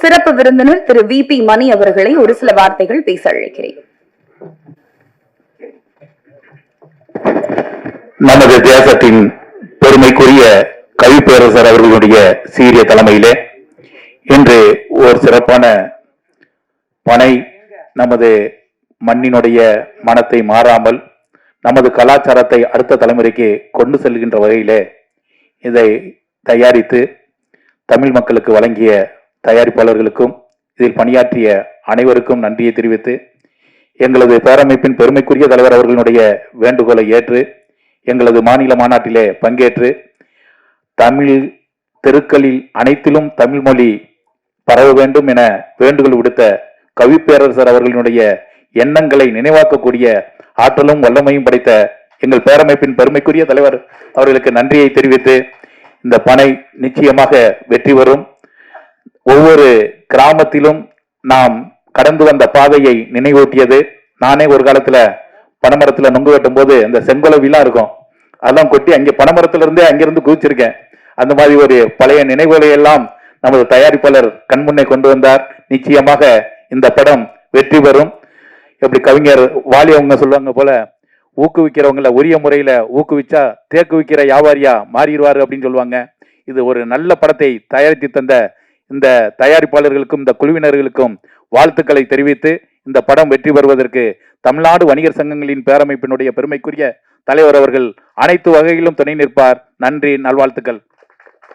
சிறப்பு விருந்தினர் திரு VP மணி அவர்களை ஒரு சில வார்த்தைகள் பேச அழைக்கிறேன். நமது தேசத்தின் பெருமைக்குரிய கவிப்பேரரசர் அவர்களுடைய சீரிய தலைமையிலே இன்று ஒரு சிறப்பான பனை நமது மண்ணினுடைய மனத்தை மாறாமல் நமது கலாச்சாரத்தை அடுத்த தலைமுறைக்கு கொண்டு செல்கின்ற வகையிலே இதை தயாரித்து தமிழ் மக்களுக்கு வழங்கிய தயாரிப்பாளர்களுக்கும் இதில் பணியாற்றிய அனைவருக்கும் நன்றியை தெரிவித்து எங்களது பேரமைப்பின் பெருமைக்குரிய தலைவர் அவர்களுடைய வேண்டுகோளை ஏற்று எங்களது மாநில மாநாட்டிலே பங்கேற்று தமிழ் தெருக்களில் அனைத்திலும் தமிழ் மொழி பரவ வேண்டும் என வேண்டுகோள் விடுத்த கவிப்பேரரசர் அவர்களுடைய எண்ணங்களை நினைவாக்கக்கூடிய ஆற்றலும் வல்லமையும் படைத்த எங்கள் பேரமைப்பின் பெருமைக்குரிய தலைவர் அவர்களுக்கு நன்றியை தெரிவித்து இந்த பனை நிச்சயமாக வெற்றி பெறும். ஒவ்வொரு கிராமத்திலும் நாம் கடந்து வந்த பாதையை நினைவூட்டியது. நானே ஒரு காலத்துல பனைமரத்துல நொங்கு வெட்டும் போது அந்த செங்கோலவிலாம் இருக்கும், அதெல்லாம் கொட்டி அங்கே பனைமரத்துல இருந்தே அங்கிருந்து குதிச்சிருக்கேன். அந்த மாதிரி ஒரு பழைய நினைவுகளை எல்லாம் நமது தயாரிப்பாளர் கண்முன்னே கொண்டு வந்தார். நிச்சயமாக இந்த படம் வெற்றி பெறும். எப்படி கவிஞர் வாலி அவங்க சொல்லுவாங்க போல, ஊக்குவிக்கிறவங்கள உரிய முறையில ஊக்குவிச்சா தேக்கு விற்கிற வியாபாரியா மாறிடுவாரு அப்படின்னு சொல்லுவாங்க. இது ஒரு நல்ல படத்தை தயாரித்து தந்த இந்த தயாரிப்பாளர்களுக்கும் இந்த குழுவினர்களுக்கும் வாழ்த்துக்களை தெரிவித்து இந்த படம் வெற்றி பெறுவதற்கு தமிழ்நாடு வணிகர் சங்கங்களின் பேரமைப்பினுடைய பெருமைக்குரிய தலைவர் அவர்கள் அனைத்து வகையிலும் துணை நிற்பார். நன்றி, நல்வாழ்த்துக்கள்.